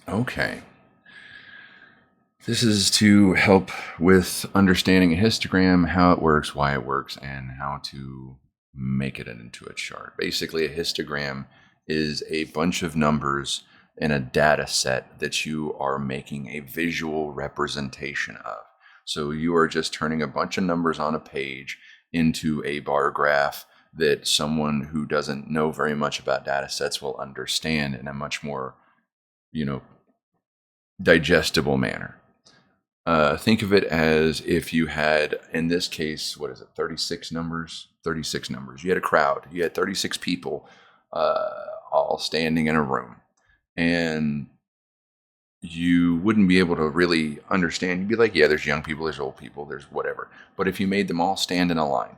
Okay. This is to help with understanding a histogram, how it works, why it works, and how to make it into a chart. Basically, a histogram is a bunch of numbers in a data set that you are making a visual representation of. So you are just turning a bunch of numbers on a page into a bar graph that someone who doesn't know very much about data sets will understand in a much more, you know, digestible manner. Think of it as if you had, in this case, what is it, 36 numbers? 36 numbers. You had a crowd. You had 36 people all standing in a room. And you wouldn't be able to really understand. You'd be like, yeah, there's young people, there's old people, there's whatever. But if you made them all stand in a line,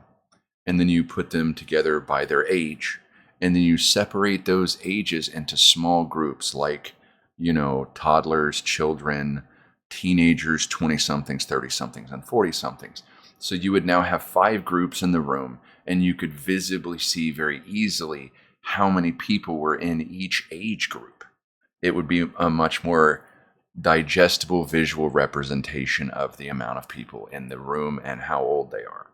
and then you put them together by their age, and then you separate those ages into small groups like, toddlers, children, teenagers, 20 somethings, 30 somethings, and 40 somethings. So you would now have 5 groups in the room, and you could visibly see very easily how many people were in each age group. It would be a much more digestible visual representation of the amount of people in the room and how old they are.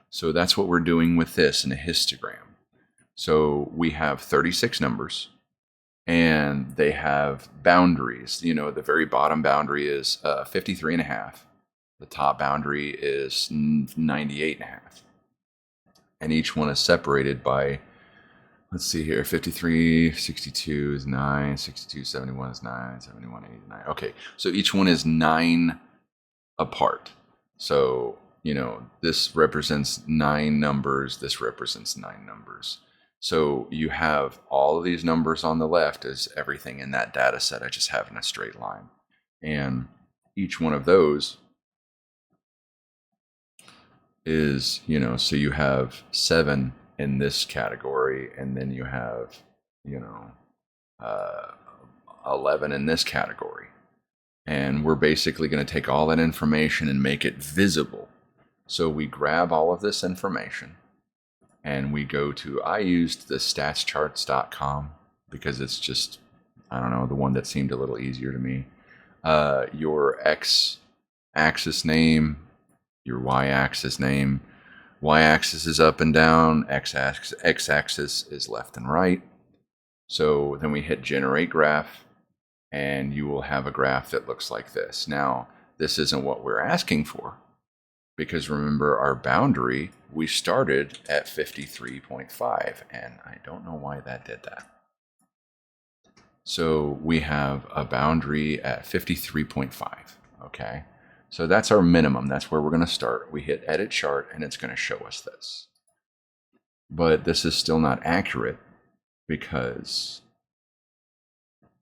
So that's what we're doing with this in a histogram. So we have 36 numbers, and they have boundaries. The very bottom boundary is 53 and a half. The top boundary is 98 and a half. And each one is separated by, let's see here, 53, 62 is 9, 62, 71 is 9, 71, 89. Okay, so each one is 9 apart. So, this represents 9 numbers, this represents 9 numbers. So you have all of these numbers on the left as everything in that data set I just have in a straight line. And each one of those is, so you have 7 in this category, and then you have, uh, 11 in this category. And we're basically going to take all that information and make it visible. So we grab all of this information and we go to, I used the statscharts.com because it's just, I don't know, the one that seemed a little easier to me. Your X axis name, your Y axis name. Y axis is up and down, X axis is left and right. So then we hit generate graph, and you will have a graph that looks like this. Now, this isn't what we're asking for, because remember our boundary, we started at 53.5, and I don't know why that did that. So we have a boundary at 53.5, okay? So that's our minimum. That's where we're going to start. We hit edit chart, and it's going to show us this. But this is still not accurate because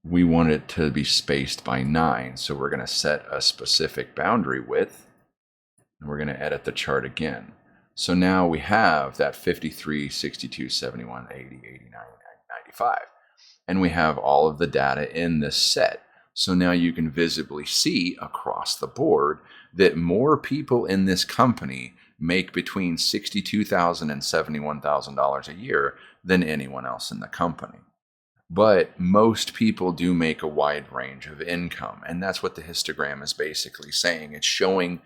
we want it to be spaced by 9. So we're going to set a specific boundary width, and we're going to edit the chart again. So now we have that 53, 62, 71, 80, 89, 95. And we have all of the data in this set. So now you can visibly see across the board that more people in this company make between $62,000 and $71,000 a year than anyone else in the company. But most people do make a wide range of income. And that's what the histogram is basically saying. It's showing,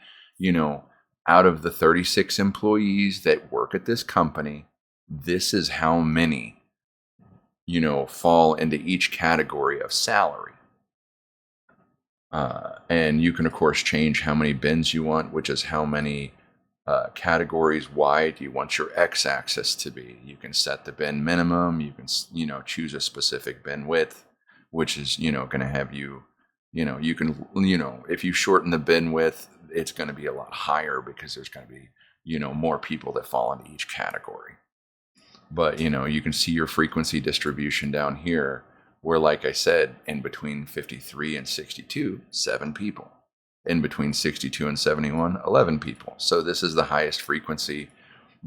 out of the 36 employees that work at this company, this is how many, fall into each category of salary. And you can, of course, change how many bins you want, which is how many categories wide you want your x-axis to be. You can set the bin minimum. You can, choose a specific bin width, which is, going to have you, you can, if you shorten the bin width, it's going to be a lot higher because there's going to be, more people that fall into each category. But, you can see your frequency distribution down here where, like I said, in between 53 and 62, 7 people. In between 62 and 71, 11 people. So this is the highest frequency.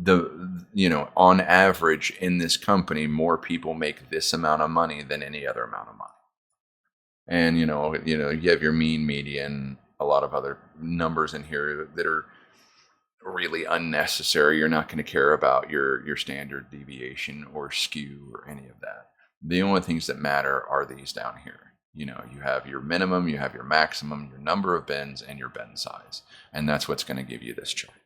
On average in this company, more people make this amount of money than any other amount of money. And, you have your mean, median, a lot of other numbers in here that are really unnecessary. You're not going to care about your standard deviation or skew or any of that. The only things that matter are these down here. You know, you have your minimum, you have your maximum, your number of bends, and your bend size. And that's what's going to give you this chart.